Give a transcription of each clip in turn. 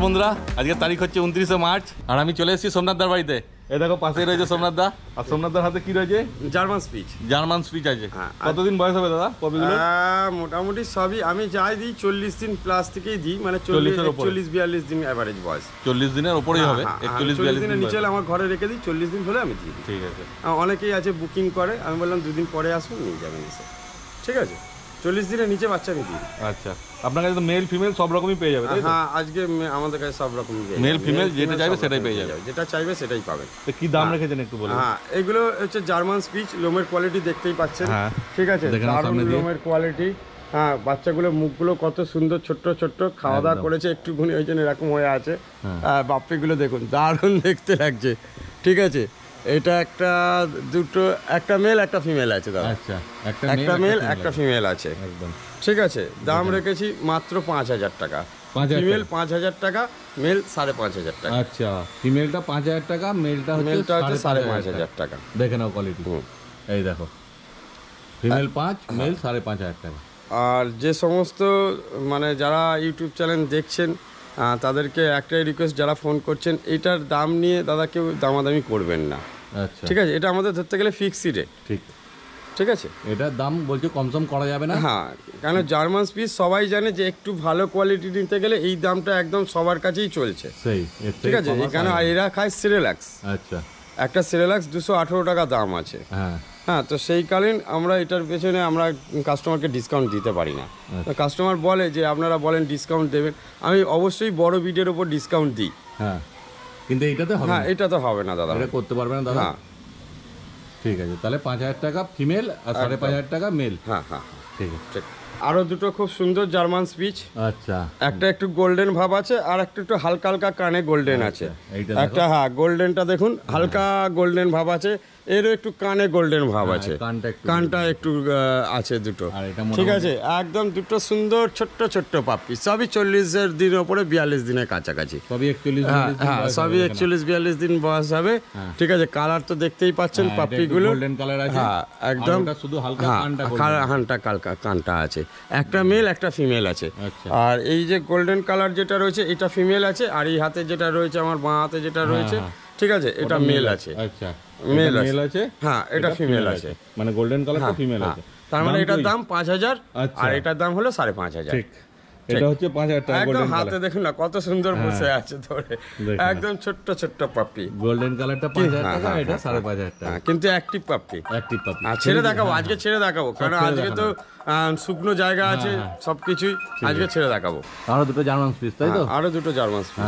বন্ধুরা, আজকে তারিখ হচ্ছে 29শে মার্চ আর আমি চলে এসেছি সোমনাথদার বাড়িতে। এই দেখো পাশেই রয়েছে সোমনাথদা, আর সোমনাথদার হাতে কি রয়েছে? German speech. জার্মান স্পিচ আছে। কতদিন বয়স হবে দাদা পপিগুলো? মোটামুটি সবই আমি যাই দিই 40 দিন প্লাস থেকেই দিই, মানে 40-42 দিন এভারেজ বয়স। 40 দিনের উপরেই হবে, 41-42 দিনের নিচে আমার ঘরে রেখে দিই, 40 দিন হলে আমি দিই। ঠিক আছে। অনেকেই আছে বুকিং করে, আমি বললাম 2 দিন পরে আসুন, নিয়ে যাবেন এসে। ঠিক আছে, 40 দিনের নিচে বাচ্চা আমি দিই। আচ্ছা, আপনার কাছে তো মেল ফিমেল সব রকমই পেয়ে যাবে? হ্যাঁ, আজকে আমাদের কাছে সব রকম মেল ফিমেল যেটা চাইবে সেটাই পেয়ে যাবে। যেটা চাইবে সেটাই পাবেন। তো কি দাম রেখেছেন একটু বলুন? হ্যাঁ, এগুলো হচ্ছে জার্মান স্পিচ, লোমের কোয়ালিটি দেখতেই পাচ্ছেন। ঠিক আছে, দারুণ লোমের কোয়ালিটি। হ্যাঁ, বাচ্চাগুলো মুখগুলো কত সুন্দর, ছোট্ট ছোট্ট, খাওয়া দাওয়া করেছে একটুখানি, ওই জন্য এরকম হয়ে আছে। বাপ্পিগুলো দেখুন, দারুণ দেখতে লাগছে। ঠিক আছে, এটা একটা মেল একটা ফিমেল আছে দাদা। আচ্ছা, একটা মেল একটা ফিমেল আছে একদম। ঠিক আছে, দাম রেখেছি মাত্র 5000 টাকা। ফিমেল 5000 টাকা, মেল 5500 টাকা। আচ্ছা, ফিমেলটা 5000 টাকা, মেলটা হচ্ছে 5500 টাকা। দেখে নাও কোয়ালিটি, এই দেখো, ফিমেল 5, মেল 5500 টাকা। আর যে সমস্ত মানে যারা ইউটিউব চ্যানেল দেখছেন তাদেরকে একটাই রিকোয়েস্ট, যারা ফোন করছেন এটার দাম নিয়ে দাদা কেউ দামাদামি করবেন না। আচ্ছা, ঠিক আছে, এটা আমাদের ধরতে গেলে ফিক্সড রেট। ঠিক আছে, এটার দাম বলছে কমসম করা যাবে না। হ্যাঁ, কারণ জার্মান স্পিচ সবাই জানে যে একটু ভালো কোয়ালিটি নিতে গেলে এই দামটা একদম সবার কাছেই চলছে। ঠিক আছে, এখানে এরা খায় সিরিলাক্স। আচ্ছা, একটা সিরিলাক্স 218 টাকা দাম আছে। হ্যাঁ, তো সেইকালীন আমরা এটার পেছনে আমরা কাস্টমারকে ডিসকাউন্ট দিতে পারি না। কাস্টমার বলে যে আপনারা বলেন ডিসকাউন্ট দেবেন, আমি অবশ্যই বড় বিডের ওপর ডিসকাউন্ট দিই। হ্যাঁ, কিন্তু এইটাতে হবে না। হ্যাঁ, এটা তো হবে না দাদা, এটা করতে পারবে না দাদা। হ্যাঁ, ঠিক আছে, তাহলে 5000 টাকা ফিমেল আর 5500 টাকা মেল। হ্যাঁ হ্যাঁ, ঠিক আছে। আরো দুটো খুব সুন্দর জার্মান স্পিচ। আচ্ছা, একটা একটু গোল্ডেন ভাব আছে, আর একটা একটু হালকা হালকা কানে গোল্ডেন আছে। একটা হ্যাঁ, গোল্ডেনটা দেখুন, হালকা গোল্ডেন ভাব আছে, এরও একটু কানে গোল্ডেন ভাব আছে, কানটা একটু আছে দুটো। ঠিক আছে, একদম দুটো সুন্দর ছোট্ট ছোট্ট পাপ্পি, সবই 40 দিনের ওপরে 42 দিনের কাছাকাছি। সবই 41-42 দিন বয়স হবে। ঠিক আছে, কালার তো দেখতেই পাচ্ছেন পাপ্পিগুলো, গোল্ডেন কালার আছে। হ্যাঁ, একদম শুধু হালকা কানটা আছে। একটা মেল একটা ফিমেল আছে। আর এই যে গোল্ডেন কালার যেটা রয়েছে এটা ফিমেল আছে, আর এই হাতে যেটা রয়েছে, আমার বাঁ হাতে যেটা রয়েছে, ঠিক আছে, এটা মেল আছে। আচ্ছা, মেল আছে। হ্যাঁ, এটা ফিমেল আছে, মানে গোল্ডেন কালারটা ফিমেল আছে। তার মানে এটার দাম 5000 আর এটার দাম হলো 5500। ঠিক, এটা হচ্ছে 5000 টাকা। একদম হাতে দেখুন না কত সুন্দর বসে আছে ধরে, একদম ছোট্ট ছোট্ট পাপ্পি। গোল্ডেন কালারটা 5000 টাকা, এটা 5500 টাকা, কিন্তু অ্যাক্টিভ পাপ্পি। ছেড়ে দেখাবো আজকে, ছেড়ে দেখাবো, কারণ আজকে তো শুকনো জায়গা আছে সবকিছুই, আজকে ছেড়ে দেখাবো। আরো দুটো জার্মান স্পিচ, তাই তো? আরো দুটো জার্মান স্পিচ।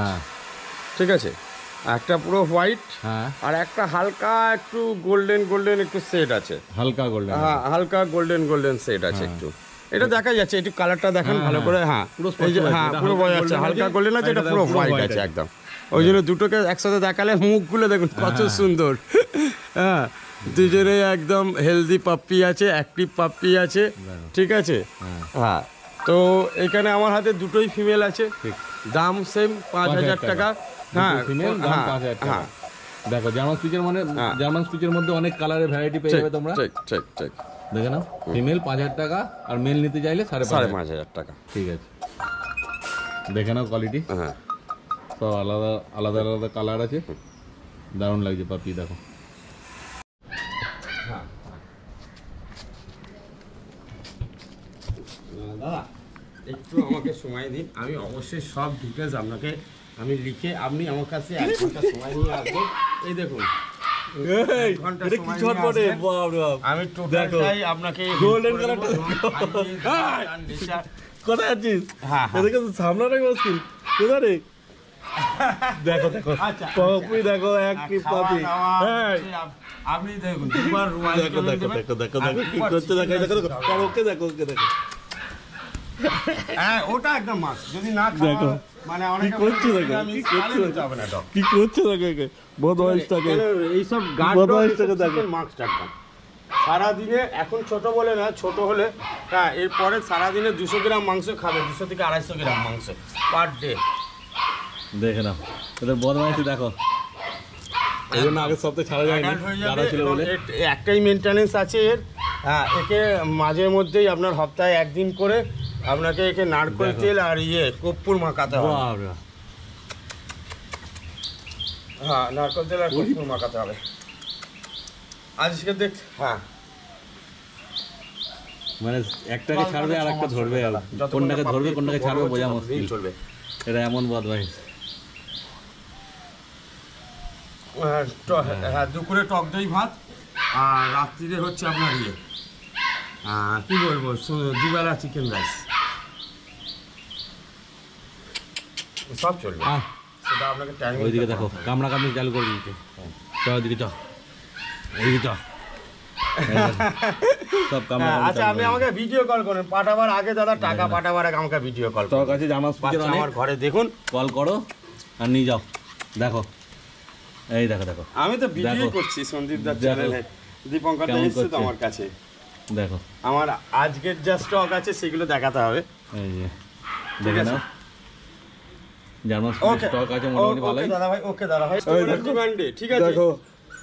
ঠিক আছে, একটা পুরো হোয়াইট, আর একটা হালকা একটু গোল্ডেন গোল্ডেন একটু সেট আছে, হালকা গোল্ডেন। হ্যাঁ, হালকা গোল্ডেন গোল্ডেন সেট আছে একটু, এটা দেখা যাচ্ছে, একটু কালারটা দেখেন ভালো করে। হ্যাঁ, হ্যাঁ, পুরো বোঝা যাচ্ছে হালকা গোল্ডেন আছে, এটা পুরো হোয়াইট আছে একদম। ওই জন্য দুটোকে একসাথে দেখালে মুখগুলো দেখুন কত সুন্দর। হ্যাঁ, দুজনে একদম হেলদি পাপ্পি আছে, অ্যাক্টিভ পাপ্পি আছে। ঠিক আছে, হ্যাঁ, তো এখানে আমার হাতে দুটোই ফিমেল আছে, দাম সেম 5000 টাকা। হ্যাঁ, হ্যাঁ, দেখো জার্মান স্পিচের মধ্যে অনেক কালারের ভ্যারাইটি পেয়ে যাবে তোমরা। ঠিক, দেখে নাও, ফিমেল 5000 টাকা আর মেল নিতে চাইলে 5500 টাকা। ঠিক আছে, দেখে নাও কোয়ালিটি। হ্যাঁ, সব আলাদা আলাদা আলাদা কালার আছে, দারুণ লাগছে পাপি, দেখো। দাদা একটু আমাকে সময় দিন, আমি অবশ্যই সব ডিটেলস আপনাকে আমি লিখে, আপনি আমার কাছে 1 ঘন্টা সময় নিয়ে আসবেন। এই দেখুন, আমি টোটালটাই আপনাকে গোল্ডেন কালারটা কোথায় আছিস? এদিকে তো সামলাটাই মুশকিল। কোথায় রে? দেখো দেখো পাপি, দেখো একই পাপি। আপনি দেখুন, দুবার দেখো দেখো দেখো দেখো দেখো কি করছে, দেখো দেখো দেখো, ওকে দেখো, ওকে দেখো। হ্যাঁ, ওটা একদম মাছ যদি না খাও, মানে অনেক করছে, দেখো কি করছে, যাবে না তো কি করছে, দেখো বদমাইশটাকে, এই সব বদমাইশটাকে দেখো। মাছটা একদম সারাদিনে, এখন ছোট বলে না, ছোট হলে হ্যাঁ, এরপরে সারাদিনে 200 গ্রাম মাংস খাবে, 200 থেকে 250 গ্রাম মাংস পার ডে। দেখে নাও এদের বদমাইশি, দেখো। এই জন্য আগের সপ্তাহে ছাড়া যায়নি, গাড়া ছিল বলে। একটাই মেনটেনেন্স আছে এর। হ্যাঁ, একে মাঝে মধ্যেই আপনার সপ্তাহে 1 দিন করে আপনাকে একে নারকেল তেল আর কর্পূর মাখাতে হবে। হ্যাঁ নারকেল তেল আর কর্পূর মাখাতে হবে আজকে দেখ। হ্যাঁ মানে একটাকে ছাড়বে আর একটা ধরবে, কোনটাকে ধরবে কোনটাকে ছাড়বে বোঝা মুশকিল চলবে। এটা এমন বদমাইশ। হ্যাঁ দুপুরে টক দই ভাত আর রাত্রিরে হচ্ছে আপনার ইয়ে কি বলবো দুবেলা চিকেন রাইস সব চলবে। সেটা আপনাকে টাইম। ওইদিকে দেখো কামড়া কামড়ি চালু করে দিচ্ছে, চল ওইদিকে চ, এইদিকে চ। সব কামড়া। আচ্ছা আপনি আমাকে ভিডিও কল করেন পাঠাবার আগে, দাদা টাকা পাঠাবার আগে আমাকে ভিডিও কল তোর কাছে জামা স্পিকার আমার ঘরে দেখুন, কল করো আর নিয়ে যাও। দেখো এই দেখো দেখো, আমি তো ভিডিও করছি সন্দীপ দার চ্যানেলে, দীপঙ্কর দা এসেছে তো আমার কাছে। দেখো আমার আজকের যা স্টক আছে সেগুলো দেখাতে হবে। এই যে দেখে নাও, জার্মান স্টক আছে মোটামুটি ভালোই। ওকে দাদা ভাই, ওকে দাদা ভাই, ডিমান্ডে ঠিক আছে। দেখো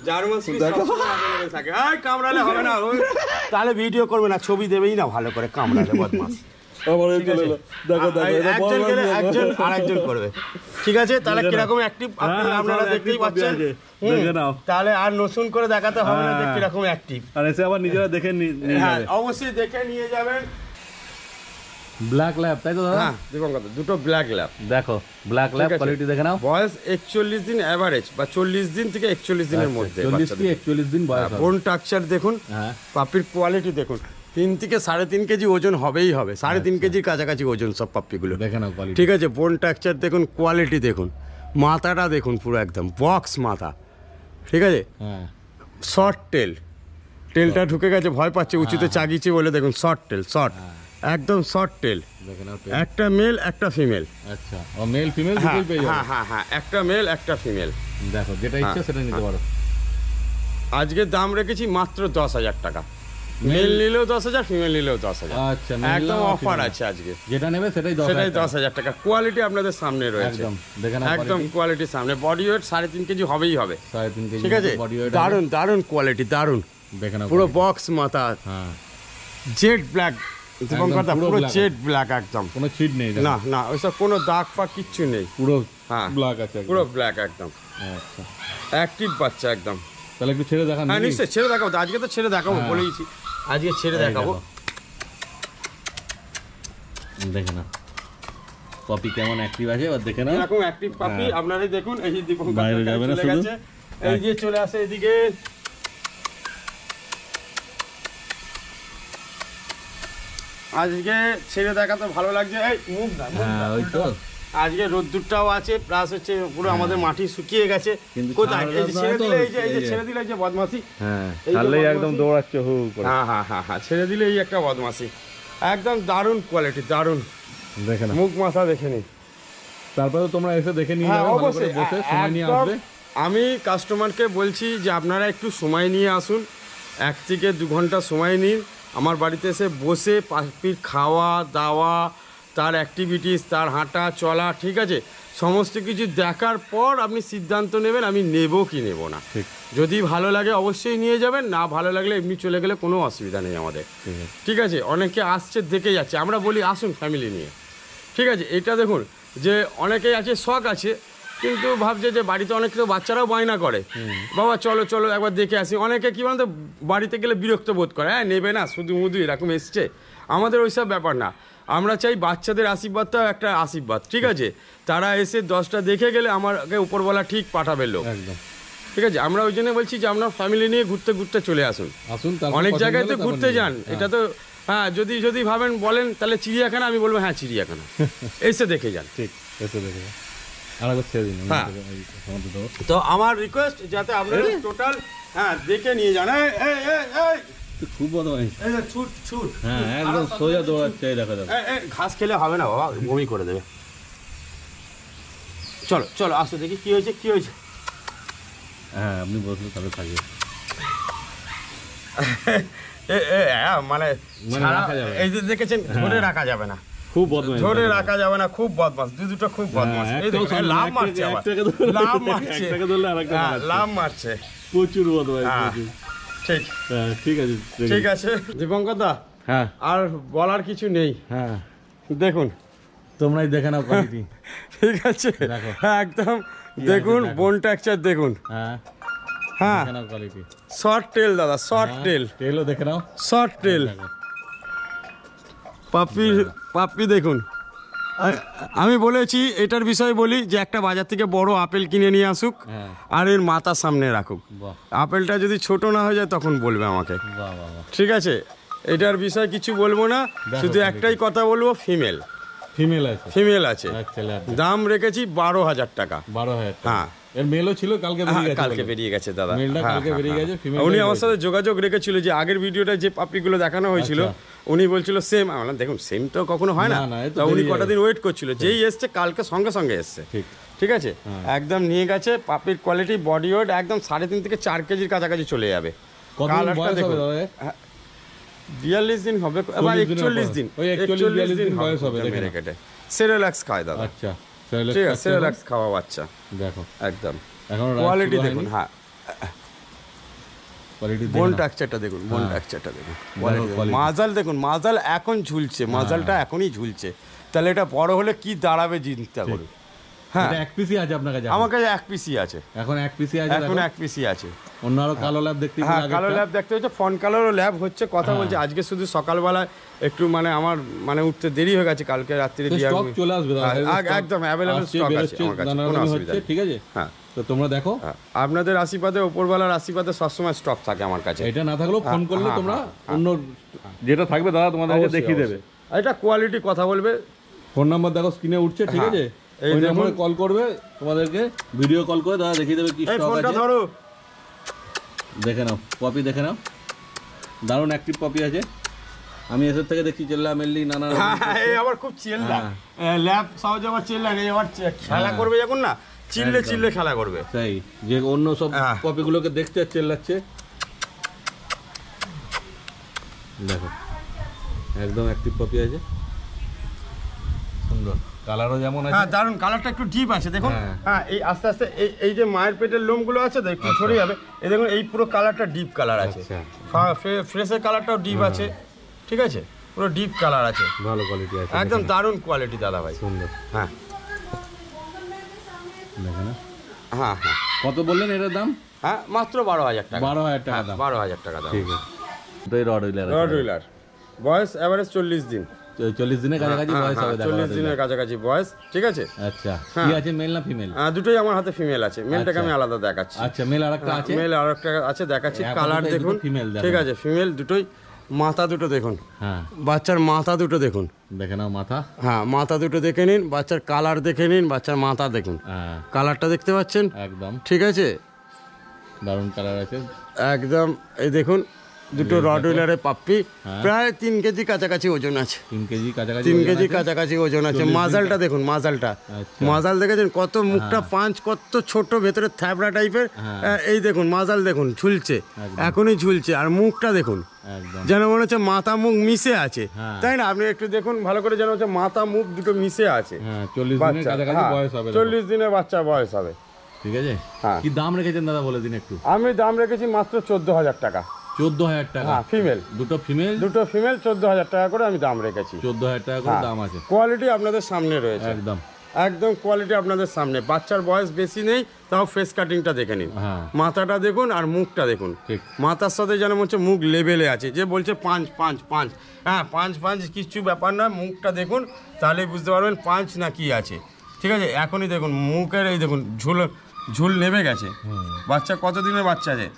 জার্মান স্পিচ সবসময় अवेलेबल থাকে। এই কামড়ালে হবে না, ওই তাহলে ভিডিও করবে না, ছবি দেবেই না ভালো করে, কামড়ালে বদমাশ। আমার এই চলে এলো, দেখো দেখো এটা একজন গেলে একজন আরেকজন করবে, ঠিক আছে। তাহলে কিরকম অ্যাক্টিভ আপনারা দেখতেই পাচ্ছেন, দেখে নাও। তাহলে আর নতুন করে দেখাতে হবে না যে কিরকম অ্যাক্টিভ। আর এসে আবার নিজেরা দেখে নিয়ে হ্যাঁ যাবে। অবশ্যই দেখে নিয়ে যাবেন। ব্ল্যাক ল্যাব তাই তো দাদা? হ্যাঁ দীপঙ্কর দা দুটো ব্ল্যাক ল্যাব। দেখো ব্ল্যাক ল্যাব কোয়ালিটি দেখে নাও। বয়স 41 দিন এভারেজ বা 40 দিন থেকে 41 দিনের মধ্যে, 40 থেকে 41 দিন বয়স হবে। বোন স্ট্রাকচার দেখুন, হ্যাঁ পাপির কোয়ালিটি দেখুন, 3 থেকে 3.5 কেজি ওজন হবেই হবে, 3.5 কেজির কাছাকাছি ওজন সব পাপ্পিগুলো। দেখে নাও কোয়ালিটি, ঠিক আছে। বোন স্ট্রাকচার দেখুন, কোয়ালিটি দেখুন, মাথাটা দেখুন পুরো একদম বক্স মাথা, ঠিক আছে। হ্যাঁ শর্ট টেল, টেলটা ঢুকে গেছে, ভয় পাচ্ছে উঁচুতে চাগিয়েছে বলে দেখুন শর্ট টেল, শর্ট একদম শর্ট টেল। দেখে নাও, একটা মেল একটা ফিমেল। আচ্ছা ও মেল ফিমেল দুটোই পেয়ে যাবে। হ্যাঁ হ্যাঁ হ্যাঁ একটা মেল একটা ফিমেল। দেখো যেটা ইচ্ছা সেটা নিতে পারো। আজকে দাম রেখেছি মাত্র 10,000 টাকা, মেল নিলেও 10,000, ফিমেল নিলেও 10,000। আচ্ছা একদম অফার আছে আজকে, যেটা নেবে সেটাই 10,000 টাকা। কোয়ালিটি আপনাদের সামনে রয়েছে, একদম দেখে নাও, একদম কোয়ালিটি সামনে। বডি ওয়েট 3.5 কেজি হবেই হবে, 3.5 কেজি ঠিক আছে। বডি ওয়েট, দারুন দারুন কোয়ালিটি, দারুন দেখে নাও পুরো বক্স মাথা, হ্যাঁ জেড ব্ল্যাক, দীপঙ্কর দা পুরো জেড ব্ল্যাক একদম, কোনো ছিট নেই। না না ওইসব কোনো দাগ ফাগ কিচ্ছু নেই, পুরো হ্যাঁ ব্ল্যাক আছে পুরো ব্ল্যাক একদম। আচ্ছা অ্যাক্টিভ বাচ্চা একদম। তাহলে একটু ছেড়ে দেখান। হ্যাঁ নিশ্চয়ই ছেড়ে দেখাবো, আজকে তো ছেড়ে দেখাবো বলেইছি, আজকে ছেড়ে দেখাবো। দেখে না পপি কেমন অ্যাক্টিভ আছে, আর দেখে না এরকম অ্যাক্টিভ পাপি আপনারাই দেখুন। এই যে দীপঙ্কর বাইরে যাবে না শুধু, এই যে চলে আসে এদিকে। আজকে ছেড়ে দেখাতে ভালো লাগছে, এই মুখ না, হ্যাঁ ওই তো আজকে রোদ্দুরটাও আছে, প্লাস হচ্ছে পুরো আমাদের মাটি শুকিয়ে গেছে। কিন্তু কোথায় এই যে ছেড়ে দিলে, এই যে ছেড়ে দিলে, এই যে বদমাশি, হ্যাঁ এই যে ছাড়লেই একদম বদমাশি। দৌড়াচ্ছে হু হু করে। হ্যাঁ হ্যাঁ হ্যাঁ হ্যাঁ ছেড়ে দিলে এই একটা বদমাশি, একদম দারুণ কোয়ালিটি, দারুণ। দেখে না মুখ মাথা দেখে নিন। তারপরে তোমরা এসে দেখে নিয়ে হ্যাঁ যাবে, ভালো করে অবশ্যই, বসে সময় নিয়ে একদম। আসবে। আমি কাস্টমারকে বলছি যে আপনারা একটু সময় নিয়ে আসুন, 1 থেকে 2 ঘন্টা সময় নিন, আমার বাড়িতে এসে বসে পাখির খাওয়া দাওয়া, তার অ্যাক্টিভিটিস, তার হাঁটা চলা, ঠিক আছে, সমস্ত কিছু দেখার পর আপনি সিদ্ধান্ত নেবেন আমি নেব কি নেব না। ঠিক যদি ভালো লাগে অবশ্যই নিয়ে যাবেন, না ভালো লাগলে এমনি চলে গেলে কোনো অসুবিধা নেই আমাদের, ঠিক আছে। অনেকে আসছে দেখে যাচ্ছে, আমরা বলি আসুন ফ্যামিলি নিয়ে, ঠিক আছে। এটা দেখুন যে অনেকেই আছে শখ আছে, কিন্তু ভাবছে যে বাড়িতে অনেক তো বাচ্চারাও বায়না করে, বাবা চলো চলো একবার দেখে আসি। অনেকে কী বলতো বাড়িতে গেলে বিরক্ত বোধ করে, হ্যাঁ নেবে না শুধু মুধু এরকম এসছে। আমাদের ওইসব ব্যাপার না, আমরা চাই বাচ্চাদের আশীর্বাদটাও একটা আশীর্বাদ, ঠিক আছে। তারা এসে 10টা দেখে গেলে আমাকে উপরওয়ালা ঠিক পাঠাবে লোক, একদম ঠিক আছে। আমরা ওই জন্য বলছি যে আপনার ফ্যামিলি নিয়ে ঘুরতে ঘুরতে চলে আসুন, আসুন। অনেক জায়গায় তো ঘুরতে যান, এটা তো হ্যাঁ যদি ভাবেন বলেন তাহলে চিড়িয়াখানা, আমি বলবো হ্যাঁ চিড়িয়াখানা এসে দেখে যান, ঠিক এসে দেখে আরেকবার ছেড়ে দিন। হ্যাঁ। তো আমার রিকোয়েস্ট যাতে আপনারা টোটাল হ্যাঁ দেখে নিয়ে যান। খুব বদমাইশ, এই যে ছুট ছুট, হ্যাঁ একদম সোজা দৌড়াচ্ছে, এই দেখা যাবে। ঘাস খেলে হবে না বাবা, বমি করে দেবে। চলো চলো আসতে দেখি কি হয়েছে কি হয়েছে। হ্যাঁ আপনি বসলে তবে থাকবে, মানে রাখা যাবে। এই যে দেখেছেন ধরে রাখা যাবে না, খুব বদমাইশ, ধরে রাখা যাবে না, খুব বদমাস, দুটো খুব বদমাস। এই দেখো লাভ মারছে, আবার লাভ মারছে, হ্যাঁ, লাভ মারছে, প্রচুর বদমাইশ, হ্যাঁ, প্রচুর। ঠিক হ্যাঁ ঠিক আছে ঠিক আছে দীপঙ্কর দা, হ্যাঁ আর বলার কিছু নেই। হ্যাঁ দেখুন তোমরাই দেখে নাও কোয়ালিটি, ঠিক আছে দেখো। একদম দেখুন বোন টেক্সচার দেখুন। হ্যাঁ হ্যাঁ কোয়ালিটি, শর্ট টেল দাদা, শর্ট টেল, টেলও দেখে নাও, শর্ট টেল। পাপ্পি দেখুন। আমি বলেছি এটার বিষয়ে বলি যে একটা বাজার থেকে বড় আপেল কিনে নিয়ে আসুক আর এর মাথার সামনে রাখুক। আপেলটা যদি ছোট না হয়ে যায় তখন বলবে আমাকে, ঠিক আছে? এটার বিষয়ে কিছু বলবো না, শুধু একটাই কথা বলবো, ফিমেল আছে। দাম রেখেছি 12,000 টাকা। 12,000? হ্যাঁ। এর মেলও ছিল, কালকে বেরিয়ে গেছে দাদা। মেলটা কালকে বেরিয়ে গেছে। উনি আমার সাথে যোগাযোগ রেখেছিল যে আগের ভিডিওটা যে পাপ্পিগুলো দেখানো হয়েছিল, উনি বলছিল সেম। আমরা দেখুন সেম তো কখনো হয় না, উনি কটা দিন ওয়েট করছিল, যেই এসছে কালকে সঙ্গে সঙ্গে এসছে। ঠিক আছে, একদম নিয়ে গেছে। পাপির কোয়ালিটি, বডি ওয়েট একদম 3.5 থেকে 4 কেজির কাছাকাছি চলে যাবে। 42 দিন হবে, 41 দিন, 41 দিন বয়স হবে। সেরেলাক্স খায় দাদা। আচ্ছা, ঠিক আছে, সেরেলাক্স খাওয়া বাচ্চা। দেখো একদম কোয়ালিটি দেখুন। হ্যাঁ, বোন টেক্সচারটা দেখুন, বোন টেক্সচারটা দেখুন, মাজাল দেখুন, মাজাল এখন ঝুলছে, মাজালটা এখনই ঝুলছে, তাহলে এটা বড় হলে কি দাঁড়াবে চিন্তা করুন। হ্যাঁ, এক পিসি আছে আপনার কাছে? আমার কাছে এক পিসি আছে, এখন এক পিসি আছে, এখন এক পিসি আছে। অন্য আরো কালো ল্যাব দেখতে, হ্যাঁ কালো ল্যাব দেখতে হচ্ছে, ফন কালারও ল্যাব হচ্ছে। কথা বলছি আজকে শুধু সকালবেলা একটু আমার উঠতে দেরি হয়ে গেছে, কালকে রাত্রিরে স্টক চলে আসবে একদম অ্যাভেলেবল স্টক আছে আমার কাছে, কোনো অসুবিধা নেই। ঠিক আছে, হ্যাঁ তো তোমরা দেখো, আপনাদের আশীর্বাদে, উপরওয়ালার আশীর্বাদে সবসময় স্টক থাকে আমার কাছে। এটা না থাকলেও ফোন করলে তোমরা অন্য যেটা থাকবে দাদা তোমাদেরকে দেখিয়ে দেবে। এটা কোয়ালিটি কথা বলবে। ফোন নাম্বার দেখো স্ক্রিনে উঠছে, ঠিক আছে? এই নম্বরে কল করবে, তোমাদেরকে ভিডিও কল করে দাদা দেখিয়ে দেবে কি স্টক আছে। ধরো, দেখে নাও পপি, দেখে নাও, দারুণ অ্যাক্টিভ পপি আছে। আমি এসব থেকে দেখছি চেল্লা মেল্লি নানা। এই আবার খুব চেল্লা, ল্যাব সহজে আবার চেল্লা নেই, আবার খেলা করবে যখন না, চিল্লে চিল্লে খেলা করবে। তাই যে অন্য সব পপিগুলোকে দেখতে চেল্লাচ্ছে, দেখো একদম অ্যাক্টিভ পপি আছে, সুন্দর কালারও যেমন আছে। হ্যাঁ দারুণ, কালারটা একটু ডিপ আছে দেখুন। হ্যাঁ, এই আস্তে আস্তে এই যে মায়ের পেটের লোমগুলো আছে তো একটু ছড়িয়ে যাবে, এই দেখুন এই পুরো কালারটা ডিপ কালার আছে, ফ্রেশের কালারটাও ডিপ আছে। ঠিক আছে, পুরো ডিপ কালার আছে, ভালো কোয়ালিটি আছে, একদম দারুণ কোয়ালিটি দাদা ভাই, সুন্দর। হ্যাঁ দেখেন, হ্যাঁ হ্যাঁ। কত বললেন এটার দাম? হ্যাঁ মাত্র 12,000 টাকা। 12,000 টাকা দাম। 12,000 টাকা দাম। ঠিক আছে, তো এই রড হুইলার বয়স এভারেজ 40 দিন, 40 দিনের কাছাকাছি বয়স হবে। 40 দিনের কাছাকাছি বয়স। ঠিক আছে, আচ্ছা কি আছে, মেল না ফিমেল? দুটোই আমার হাতে ফিমেল আছে, মেলটাকে আমি আলাদা দেখাচ্ছি। আচ্ছা, মেল আরেকটা আছে, মেল আরেকটা আছে দেখাচ্ছি। কালার দেখুন, ঠিক আছে, ফিমেল দুটোই। মাথা দুটো দেখুন, হ্যাঁ বাচ্চার মাথা দুটো দেখুন, দেখে নাও মাথা। হ্যাঁ মাথা দুটো দেখে নিন, বাচ্চার কালার দেখে নিন, বাচ্চার মাথা দেখুন, কালারটা দেখতে পাচ্ছেন একদম, ঠিক আছে, দারুণ কালার আছে একদম। এই দেখুন দুটো রড হুইলারের পাপ্পি, প্রায় 3 কেজি কাছাকাছি ওজন আছে। 3 কেজি কাছাকাছি ওজন আছে। মাজালটা দেখুন, মাজালটা, মাজাল দেখেছেন কত, মুখটা পাঁচ কত ছোট, ভেতরে থ্যাবড়া টাইপের। এই দেখুন মাজাল দেখুন, ঝুলছে, এখনই ঝুলছে। আর মুখটা দেখুন, যেন মনে হচ্ছে মাথা মুখ মিশে আছে, তাই না? আপনি একটু দেখুন ভালো করে, যেন হচ্ছে মাথা মুখ দুটো মিশে আছে। 40 দিনের বাচ্চা বয়স হবে। ঠিক আছে, কি দাম রেখেছেন দাদা বলে দিন একটু। আমি দাম রেখেছি মাত্র 14,000 টাকা। 14,000 টাকা? হ্যাঁ, ফিমেল দুটো ফিমেল 14,000 টাকা করে আমি দাম রেখেছি। 14,000 টাকা করে দাম আছে। কোয়ালিটি আপনাদের সামনে রয়েছে, একদম একদম কোয়ালিটি আপনাদের সামনে। বাচ্চার বয়স বেশি নেই, তাও ফেস কাটিংটা দেখে নিন, মাথাটা দেখুন আর মুখটা দেখুন। মাথার সাথে যেন হচ্ছে মুখ লেভেলে আছে, যে বলছে 5 হ্যাঁ 5 কিছু ব্যাপার না, মুখটা দেখুন তাহলেই বুঝতে পারবেন 5 না কি আছে। ঠিক আছে, এখনই দেখুন মুখের, এই দেখুন ঝুল নেমে গেছে। বাচ্চা কত দিনের বাচ্চা আছে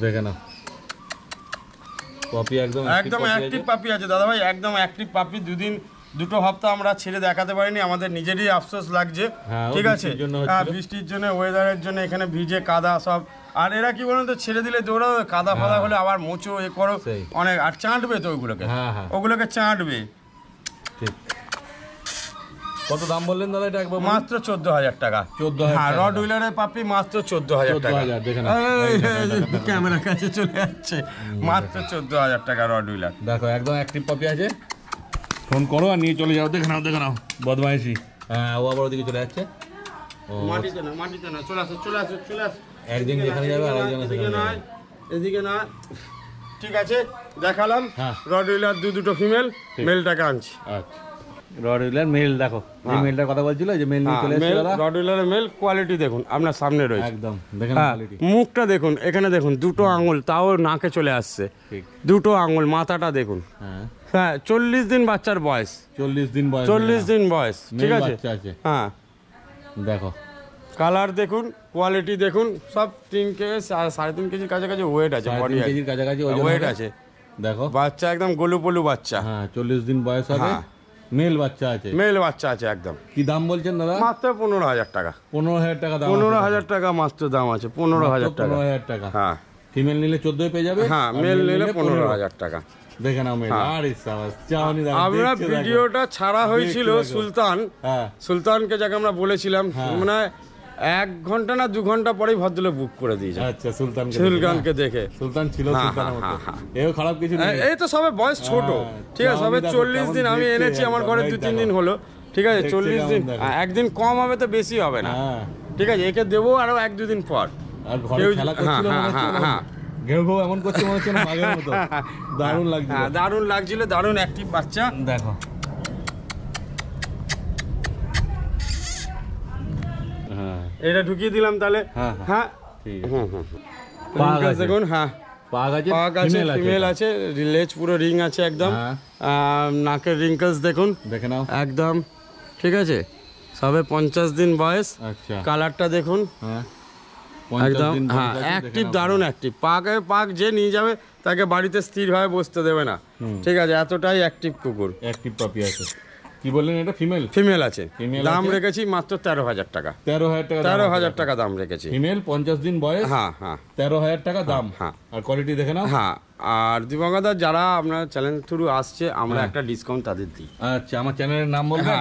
দেখে না, পপি একদম অ্যাক্টিভ পাপি আছে দাদা ভাই, একদম অ্যাক্টিভ পাপি। দুটো হপ্তাহ আমরা ছেড়ে দেখাতে পারিনি, আমাদের নিজেরই আফসোস লাগছে। ঠিক আছে, বৃষ্টির জন্য, ওয়েদারের জন্য, এখানে ভিজে কাদা সব। আর এরা কি বলুন তো, ছেড়ে দিলে দৌড়াও, কাদা ফাদা হলে আবার মোচো এ করো অনেক, আর চাঁটবে তো ওগুলোকে চাঁটবে। ঠিক, কত দাম বললেন দাদা এটা একবার? মাত্র 14,000 টাকা। 14,000, রড হুইলারের পাপি মাত্র 14,000 টাকা। ক্যামেরার কাছে চলে যাচ্ছে, মাত্র 14,000 টাকা রড হুইলার। দেখো একদম অ্যাক্টিভ পাপি আছে, ফোন করো আর নিয়ে চলে যাও। দেখে নাও বদমাইশি। হ্যাঁ, ও আবার ওদিকে চলে যাচ্ছে, মাটিতে না, চলে আসো। একদিন যেখানে যাবে আর একজন এদিকে না। ঠিক আছে, দেখালাম রড হুইলার দুটো ফিমেল, মেলটাকে আনছি। আচ্ছা, রডউইলার মেল দেখো, এই মেলটার কথা বলছিল, যে মেল নিয়ে চলে এসেছে দাদা। রডউইলারের মেল কোয়ালিটি দেখুন আপনার সামনে রয়েছে, একদম দেখেন কোয়ালিটি। মুখটা দেখুন, এখানে দেখুন দুটো আঙুল, তাও নাকে চলে আসছে, দুটো আঙুল, মাথাটা দেখুন। হ্যাঁ 40 দিন বাচ্চার বয়স, 40 দিন বয়স, 40 দিন বয়স, ঠিক আছে। হ্যাঁ দেখো কালার দেখুন, কোয়ালিটি দেখুন, সব 3 কেজি 3.5 কেজির কাছাকাছি ওয়েট আছে, বডি কেজির কাছাকাছি ওয়েট আছে। দেখো বাচ্চা একদম গোলু পলু বাচ্চা। হ্যাঁ 40 দিন বয়স হবে, মেল বাচ্চা আছে, মেল বাচ্চা আছে একদম। কি দাম বলছেন দাদা? মাত্র 15,000 টাকা। 15,000 টাকা দাম, 15,000 টাকা মাত্র দাম আছে, 15,000 টাকা। 15,000 টাকা। হ্যাঁ ফিমেল নিলে 14 পেয়ে যাবে, হ্যাঁ মেল নিলে 15,000 টাকা। দেখে নাও মেল। আরে সাবাস, চাওনি দাদা। আমরা ভিডিওটা ছাড়া হয়েছিল সুলতান, সুলতানকে যাকে আমরা বলেছিলাম, মানে 1 ঘন্টা না 2 ঘন্টা পরেই ভদ্রলোক বুক করে দিয়েছে। আচ্ছা সুলতানকে দেখে, সুলতান ছিল সুলতানের মতো, এও খারাপ কিছু নেই। এই তো সবে বয়স ছোট, ঠিক আছে, সবে 40 দিন। আমি এনেছি, আমার ঘরে 2-3 দিন হলো, ঠিক আছে। 40 দিন, একদিন কম হবে তো বেশি হবে না, ঠিক আছে। একে দেবো আরো 1-2 দিন পর। আর ঘরে খেলা করছিল মনে হচ্ছে, ঘেউ ঘেউ এমন করছে মনে হচ্ছে না মাগের মতো। দারুণ লাগছে, দারুণ লাগছিল, দারুণ অ্যাক্টিভ বাচ্চা। দেখো এটা ঢুকিয়ে দিলাম তাহলে। হ্যাঁ ঠিক আছে দেখুন। হ্যাঁ পাগ আছে, ফিমেল আছে, লেজ পুরো রিং আছে একদম, নাকের রিঙ্কলস দেখুন, দেখে নাও একদম, ঠিক আছে। সবে 50 দিন বয়স। আচ্ছা কালারটা দেখুন, একদম হ্যাঁ অ্যাক্টিভ, দারুণ অ্যাক্টিভ। পাগ যে নিয়ে যাবে তাকে বাড়িতে স্থিরভাবে বসতে দেবে না, ঠিক আছে, এতটাই অ্যাক্টিভ কুকুর। অ্যাক্টিভ পাপি আছে। কি বললেন এটা ফিমেল? ফিমেল আছে, দাম রেখেছি মাত্র 13,000 টাকা। 13,000 টাকা দাম রেখেছি। ফিমেল 50 দিন বয়স, হ্যাঁ হ্যাঁ 13,000 টাকা দাম। হ্যাঁ আর কোয়ালিটি দেখে নাও। হ্যাঁ আর দিবাঙ্গদা যারা আপনার চ্যানেল থ্রু আসছে, আমরা একটা ডিসকাউন্ট তাদের দিই। আচ্ছা আমার চ্যানেলের নাম বলবেন,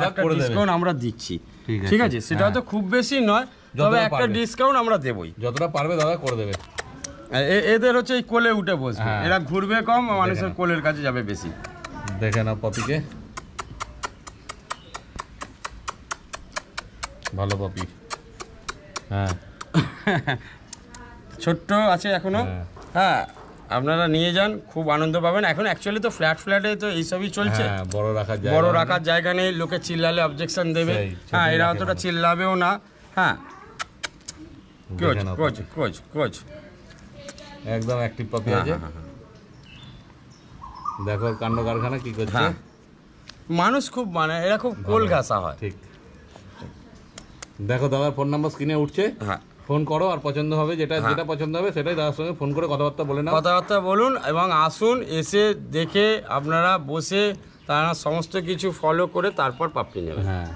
একটা ডিসকাউন্ট আমরা দিচ্ছি, ঠিক আছে। সেটা তো খুব বেশি নয়, তবে একটা ডিসকাউন্ট আমরা দেবই, যতটা পারবে দাদা করে দেবে। এদের হচ্ছে এই কোলে উঠে বসবে, এরা ঘুরবে কম, মানুষের কোলের কাছে যাবে বেশি। দেখে নাও পপিকে, ভালো পপি। হ্যাঁ ছোট্ট আছে এখনো। হ্যাঁ আপনারা নিয়ে যান, খুব আনন্দ পাবেন। এখন অ্যাকচুয়ালি তো ফ্ল্যাটে তো এইসবই চলছে, বড় রাখার জায়গা নেই, লোকে চিল্লালে অবজেকশন দেবে। হ্যাঁ এরা অতটা চিল্লাবেও না। হ্যাঁ কোচ একদম অ্যাক্টিভ পপি আছে। দেখো কাণ্ড কারখানা কি করছে, মানুষ খুব মানে এরা খুব কোল ঘাসা হয়। ঠিক দেখো দাদার ফোন নাম্বার স্ক্রিনে উঠছে, ফোন করো, আর পছন্দ হবে যেটা পছন্দ হবে সেটাই দাদার সঙ্গে ফোন করে কথাবার্তা বলে নাও, কথাবার্তা বলুন এবং আসুন, এসে দেখে আপনারা বসে তারা সমস্ত কিছু ফলো করে তারপর পাপ্পি নেবেন। হ্যাঁ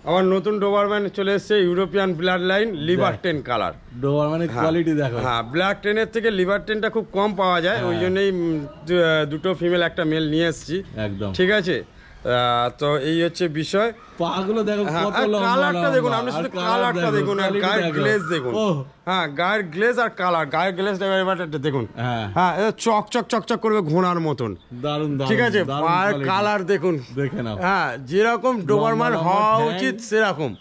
আমার নতুন ডোবারম্যান চলে এসেছে, European blood line, liver 10 colour. ডোবারম্যানের কোয়ালিটি দেখো। হ্যাঁ ব্লাড 10-এর থেকে লিভার 10টা খুব কম পাওয়া যায়, ওই জন্যই দুটো ফিমেল একটা মেল নিয়ে এসেছি একদম, ঠিক আছে। তো এই হচ্ছে বিষয়। পাগুলো দেখো কত লম্বা, কালারটা দেখুন, আপনি শুধু কালারটা দেখুন আর গায়ের গ্লেজ দেখুন। হ্যাঁ গায়ের গ্লেজ আর কালার, গায়ের গ্লেজ দেখুন, হ্যাঁ চক চক চক চক করবে ঘোড়ার মতন, দারুন, ঠিক আছে। পায়ের কালার দেখুন, দেখে নাও। হ্যাঁ যেরকম ডোবারম্যান হওয়া উচিত সেরকম।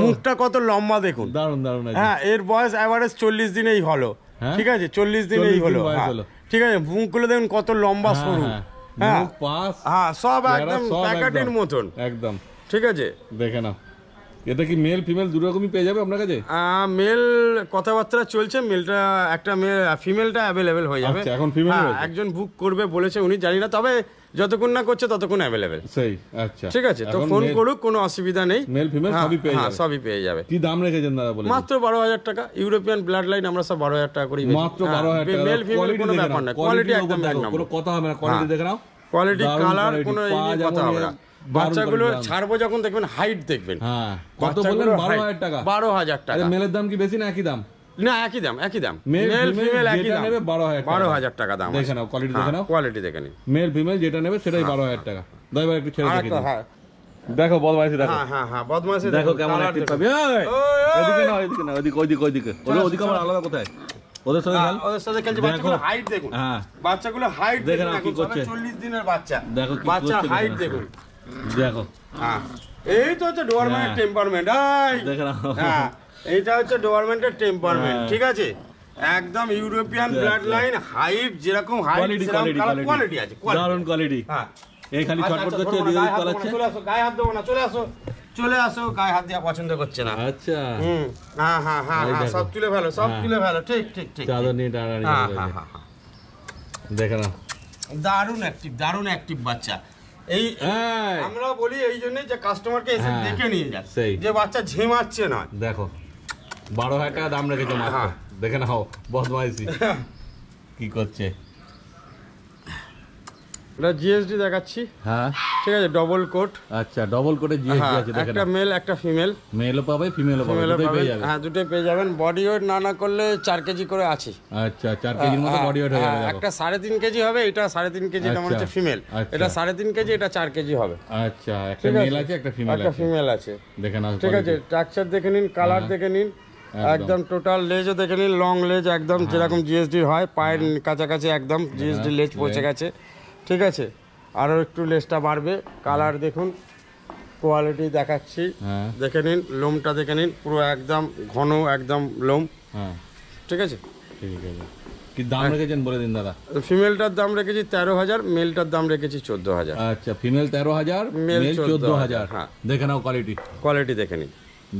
মুখটা কত লম্বা দেখুন, দারুন দারুন। হ্যাঁ এর বয়স এভারেজ 40 দিনেই হলো, ঠিক আছে, 40 দিনেই হলো, ঠিক আছে। মুখগুলো দেখুন কত লম্বা সরু, হ্যাঁ সব একদম প্যাকেটের মতন একদম, ঠিক আছে। দেখে নাও। এটা কি মেল ফিমেল দু রকমই পেয়ে যাবে আপনার কাছে? মেল কথাবার্তা চলছে, মেলটা একটা ফিমেলটা অ্যাভেলেবেল হয়ে যাবে এখন। ফিমেল একজন বুক করবে বলেছে উনি, জানি না, তবে যতক্ষণ না করছে ততক্ষণ অ্যাভেলেবেল। সেই আচ্ছা ঠিক আছে, তো ফোন করুক, কোনো অসুবিধা নেই। মেল ফিমেল সবই পেয়ে যাবে, সবই পেয়ে যাবে। কি দাম রেখেছেন দাদা বলেন? মাত্র 12,000 টাকা। ইউরোপিয়ান ব্লাড লাইন আমরা সব 12,000 টাকা করি, মাত্র 12,000 টাকা। মেল ফিমেল কোনো ব্যাপার না, কোয়ালিটি একদম এক নম্বর, কোনো কথা হবে না। কোয়ালিটি দেখে নাও, কোয়ালিটি, কালার, কোনো কথা হবে না। বাচ্চাগুলো ছাড়বো যখন দেখবেন হাইট দেখবেন। হ্যাঁ কত বললেন? 12,000 টাকা। 12,000 টাকা। মেলের দাম কি বেশি না একই দাম? না একই দাম, একই দাম। মেল ফিমেল একই দাম, 12,000 টাকা দাম। দেখে নাও কোয়ালিটি, দেখে নাও কোয়ালিটি দেখে নিন। মেল ফিমেল যেটা নেবে সেটাই 12,000 টাকা। দয়বার একটু ছেড়ে দেখে দিন। দেখো বদমাইশি দেখো। হ্যাঁ বদমাইশি দেখো কেমন অ্যাক্টিভ পাবি। এদিকে না, এদিকে না, ওইদিকে ওদিকে আমার আলাদা কোথায়? ওদের সাথে খেলছে। বাচ্চাগুলো হাইট দেখুন, বাচ্চাগুলো হাইট দেখুন, কি করছে। 40 দিনের বাচ্চা, দেখো বাচ্চা হাইট দেখুন, দেখো। এই তো হচ্ছে ডোবারম্যানের টেম্পারমেন্ট। দেখে নাও, হ্যাঁ এইটা হচ্ছে ডোবারম্যানের টেম্পারমেন্ট, ঠিক আছে। একদম ইউরোপিয়ান ব্লাড লাইন, হাইট যেরকম হাইট সেরকম কোয়ালিটি আছে, দারুণ কোয়ালিটি। হ্যাঁ এই খালি ছটফট করছে, এদিকে ওদিক পালাচ্ছে। চলে আসো, গায়ে হাত দেবো না, চলে আসো, চলে আসো। গায়ে হাত দেওয়া পছন্দ করছে না। আচ্ছা, হ্যাঁ হ্যাঁ হ্যাঁ, সব তুলে ফেলো, সব তুলে ফেলো। ঠিক ঠিক ঠিক। চাদর নিয়ে টানাটানি হ্যাঁ করে হ্যাঁ রয়েছে। হ্যাঁ, দেখে না, দারুণ অ্যাক্টিভ, দারুণ অ্যাক্টিভ বাচ্চা। এই আমরা বলি এই জন্যই যে কাস্টমারকে এসে দেখে নিয়ে যায়, যে বাচ্চা ঝিমাচ্ছে না। দেখো 12,000 টাকা দাম রেখেছো মাত্র, দেখে নাও বদমাইশি কি করছে। এটা জিএসডি দেখাচ্ছি। হ্যাঁ ঠিক আছে, ডবল কোট। আচ্ছা, ডবল কোটে জিএসডি আছে, দেখেন একটা মেল একটা ফিমেল। মেলও পাবে ফিমেলও পাবে, দুটোই পেয়ে যাবে। হ্যাঁ, দুটোই পেয়ে যাবেন। বডি ওয়েট না করলে 4 কেজি করে আছে। আচ্ছা, 4 কেজির মতো বডি ওয়েট হয়ে যাবে। একটা 3.5 কেজি হবে, এটা 3.5 কেজি, এটা মানে হচ্ছে ফিমেল। এটা 3.5 কেজি, এটা 4 কেজি হবে। আচ্ছা, একটা মেল আছে, একটা ফিমেল আছে। একটা ফিমেল আছে, দেখে নাও। ঠিক আছে, স্ট্রাকচার দেখে নিন, কালার দেখে নিন, একদম টোটাল লেজও দেখে নিন, লং লেজ একদম যেরকম জিএসডি হয়, পায়ের কাছাকাছি একদম জিএসডি লেজ পৌঁছে গেছে। ঠিক আছে, আরও একটু লেজটা বাড়বে। কালার দেখুন, কোয়ালিটি দেখাচ্ছি, দেখে নিন, লোমটা দেখে নিন, পুরো একদম ঘন একদম লোম। হ্যাঁ, ঠিক আছে, ঠিক আছে। কি দাম রেখেছেন বলে দিন দাদা। ফিমেলটার দাম রেখেছি 13,000, মেলটার দাম রেখেছি 14,000। আচ্ছা, ফিমেল 13,000, মেল 14,000। হ্যাঁ, দেখে নাও কোয়ালিটি, কোয়ালিটি দেখে নিন,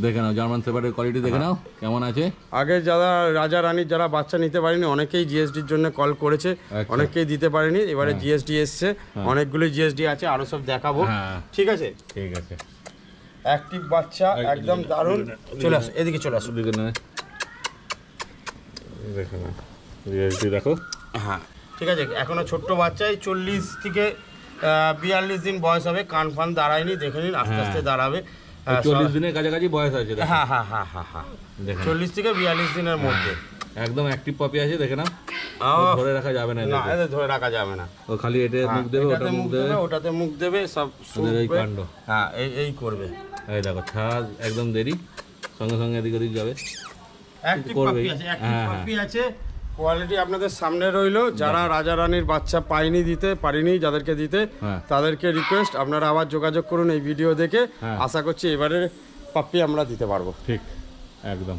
দেখে নাও জার্মান শেপার্ডের কোয়ালিটি দেখে নাও কেমন আছে। আগে যারা রাজা রানীর যারা বাচ্চা নিতে পারেনি, অনেকেই জিএসডির জন্য কল করেছে, অনেকেই দিতে পারেনি। এবারে জিএসডি এসছে, অনেকগুলো জিএসডি আছে, আরো সব দেখাবো। ঠিক আছে, ঠিক আছে। অ্যাক্টিভ বাচ্চা একদম দারুণ। চলে আসো, এদিকে চলে আসো। দেখে নাও, দেখে নাও জিএসডি দেখো। হ্যাঁ, ঠিক আছে, এখনো ছোট্ট বাচ্চাই, 40 থেকে 42 দিন বয়স হবে। কান ফান দাঁড়ায়নি, দেখে নিন, আস্তে আস্তে দাঁড়াবে। 40 দিনের কাছাকাছি বয়স আছে। হ্যাঁ হ্যাঁ হ্যাঁ হ্যাঁ হ্যাঁ, 40 থেকে 42 দিনের মধ্যে একদম অ্যাক্টিভ পপি আছে, দেখে নাও। ধরে রাখা যাবে না, না এটা ধরে রাখা যাবে না। ও খালি এটা মুখ দেবে, ওটা মুখ দেবে, ওটাতে মুখ দেবে, সব এই কাণ্ড। হ্যাঁ, এই করবে। এই দেখো, ছাড়া একদম দেরি, সঙ্গে সঙ্গে এদিক ওদিক যাবে। অ্যাক্টিভ পপি আছে, অ্যাক্টিভ পপি আছে। কোয়ালিটি আপনাদের সামনে রইলো। যারা রাজা রানীর বাচ্চা পাইনি, দিতে পারিনি, যাদেরকে দিতে, তাদেরকে রিকোয়েস্ট, আপনারা আবার যোগাযোগ করুন এই ভিডিও দেখে। আশা করছি এবারে পাপ্পি আমরা দিতে পারবো। ঠিক, একদম।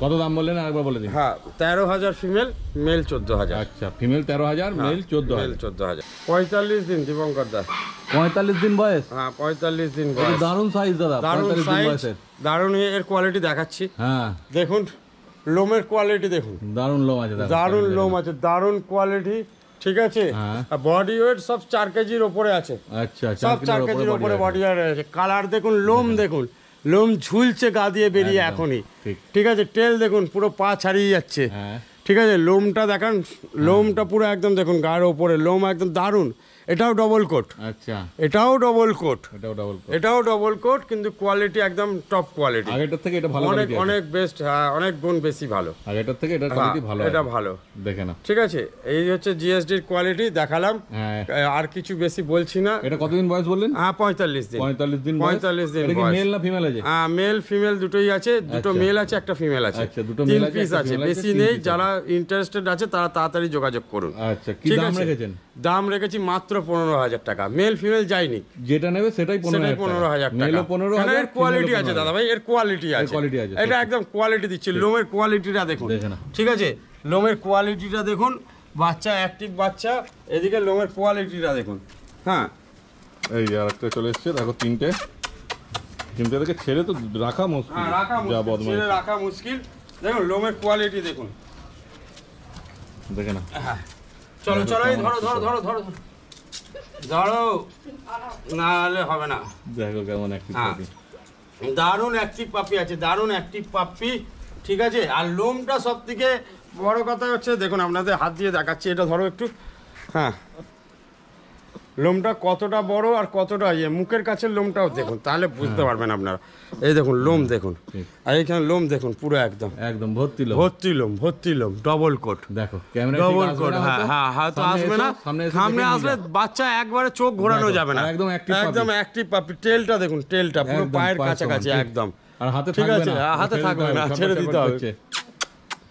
কত দাম বললেন আরেকবার বলে দিন। হ্যাঁ, 13,000 ফিমেল, মেল 14,000। আচ্ছা, ফিমেল 13,000, মেল 14,000। 45 দিন দীপঙ্কর দা। 45 দিন বয়স? হ্যাঁ, 45 দিন বয়স। দারুণ সাইজ দাদা, 45 দিন বয়সের। দারুণ। এর কোয়ালিটি দেখাচ্ছি। হ্যাঁ, দেখুন লোমের কোয়ালিটি দেখুন, দারুণ লোম আছে, দারুণ লোম আছে, দারুণ কোয়ালিটি। ঠিক আছে, বডি ওয়েট সব 4 কেজির উপরে আছে। আচ্ছা, সব 4 কেজির উপরে বডি ওয়েট আছে। কালার দেখুন, লোম দেখুন, লোম ঝুলছে গা দিয়ে বেরিয়ে এখনই। ঠিক আছে, টেল দেখুন, পুরো পা ছাড়িয়ে যাচ্ছে। ঠিক আছে, লোমটা দেখান, লোমটা পুরো একদম দেখুন, গায়ের ওপরে লোম একদম দারুণ। এটাও ডবল কোট। আচ্ছা, এটাও ডবল কোট, এটাও ডবল কোট, কিন্তু কোয়ালিটি একদম টপ কোয়ালিটি। আগেরটার থেকে এটা ভালো, অনেক অনেক বেস্ট। হ্যাঁ, অনেক গুণ বেশি ভালো। আগেরটার থেকে এটা কোয়ালিটি ভালো, এটা ভালো। দেখে না। ঠিক আছে, এই হচ্ছে জিএসডির কোয়ালিটি দেখালাম। আর কিছু বেশি বলছি না। এটা কতদিন বয়স বললেন? হ্যাঁ, 45 দিন। 45 দিন। 45 দিন। মেল না ফিমেল আছে? হ্যাঁ, মেল ফিমেল দুটোই আছে। দুটো মেল আছে, একটা ফিমেল আছে। আচ্ছা, দুটো মেল আছে, 3 পিস আছে, বেশি নেই। যারা ইন্টারেস্টেড আছে তারা তাড়াতাড়ি যোগাযোগ করুন। আচ্ছা, কি দাম রেখেছেন? দাম রেখেছি মাত্র 15,000 টাকা। মেল ফিমেল যায়নি, যেটা নেবে সেটাই 15,000 টাকা। মেলও 15,000। এর কোয়ালিটি আছে দাদা ভাই, এর কোয়ালিটি আছে। এটা একদম কোয়ালিটি দিচ্ছি। লোমের কোয়ালিটিটা দেখুন। ঠিক আছে, লোমের কোয়ালিটিটা দেখুন। বাচ্চা অ্যাক্টিভ বাচ্চা, এদিকে লোমের কোয়ালিটিটা দেখুন। হ্যাঁ, এই আর একটা চলে এসছে, দেখো তিনটে থেকে ছেড়ে তো রাখা মুশকিল। রাখা মুশকিল। দেখুন লোমের কোয়ালিটি দেখুন, দেখে না। হ্যাঁ, চলো চলো, এই ধরো ধরো ধরো ধরো ধরো, না হলে হবে না। দেখো কেমন অ্যাক্টিভ পাপি, দারুণ অ্যাক্টিভ পাপি আছে, দারুণ অ্যাক্টিভ পাপি। ঠিক আছে, আর লোমটা সব থেকে বড় কথা হচ্ছে, দেখুন আপনাদের হাত দিয়ে দেখাচ্ছি, এটা ধরো একটু। হ্যাঁ, লোমটা কতটা বড় আর কতটা মুখের কাছে লোমটাও দেখুন, তাহলে বুঝতে পারবেন আপনারা। এই দেখুন লোম দেখুন, আর এইখানে লোম দেখুন, পুরো একদম একদম ভর্তি লোম, ভর্তি লোম, ডবল কোট। দেখো ক্যামেরা ডবল কোট। হ্যাঁ হ্যাঁ, হয়তো আসবে না, সামনে আসলে বাচ্চা একবারে চোখ ঘোরানো যাবে না। একদম অ্যাক্টিভ পাপি। টেলটা দেখুন, টেলটা পুরো পায়ের কাছাকাছি একদম। আর হাতে ঠিক আছে, হাতে থাকবে না, ছেড়ে দিতে হবে।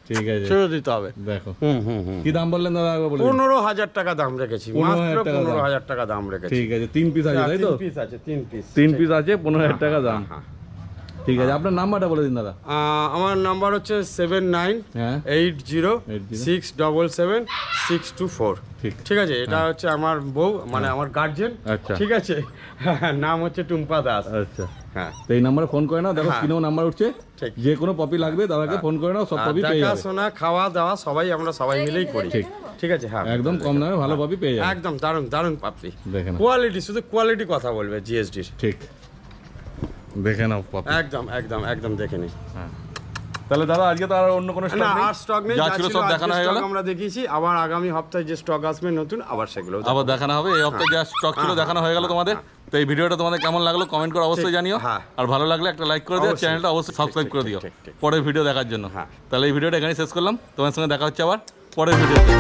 ঠিক আছে, ছেড়ে দিতে হবে। দেখো, কি দাম বললেন দাদা? 15,000 টাকা দাম রেখেছি, মাত্র 15,000 টাকা দাম রেখেছি। ঠিক আছে, 3 পিস আছে, তাই তো? 3 পিস আছে, 3 পিস আছে, 15,000 টাকা দাম। ঠিক আছে, আপনার নাম্বারটা বলে দিন দাদা। আমার নাম্বার হচ্ছে 7980677624। ঠিক আছে, এটা হচ্ছে আমার বউ, মানে আমার গার্জেন। আচ্ছা, ঠিক আছে, নাম হচ্ছে টুম্পা দাস। আচ্ছা, হ্যাঁ, তো এই নাম্বারে ফোন করে নাও, দেখো স্ক্রিনেও নাম্বার উঠছে, যে কোনো পপি লাগবে দাদাকে ফোন করে নাও, সব পপি পেয়ে যাবে। দেখাশোনা, খাওয়া দাওয়া সবাই আমরা সবাই মিলেই করি। ঠিক আছে, হ্যাঁ, একদম কম দামে ভালো পপি পেয়ে যাবে, একদম দারুণ দারুণ পাপড়ি। দেখেন কোয়ালিটি, শুধু কোয়ালিটি কথা বলবে জিএসডির। ঠিক, দেখে নাও পপি, একদম একদম একদম দেখে নিই। হ্যাঁ, তাহলে দাদা আজকে তো আর অন্য কোনো স্টক নেই? আর স্টক নেই, যা ছিল সব দেখানো হয়ে গেল। আমরা দেখিয়েছি, আবার আগামী সপ্তাহে যে স্টক আসবে নতুন, আবার সেগুলো আবার দেখানো হবে। এই সপ্তাহে যা স্টক ছিল দেখানো হয়ে গেল তোমাদের। তো এই ভিডিওটা তোমাদের কেমন লাগলো কমেন্ট করে অবশ্যই জানিও, আর ভালো লাগলে একটা লাইক করে দিও, চ্যানেলটা অবশ্যই সাবস্ক্রাইব করে দিও পরের ভিডিও দেখার জন্য। তাহলে এই ভিডিওটা এখানেই শেষ করলাম, তোমার সঙ্গে দেখা হচ্ছে আবার পরের ভিডিওতে।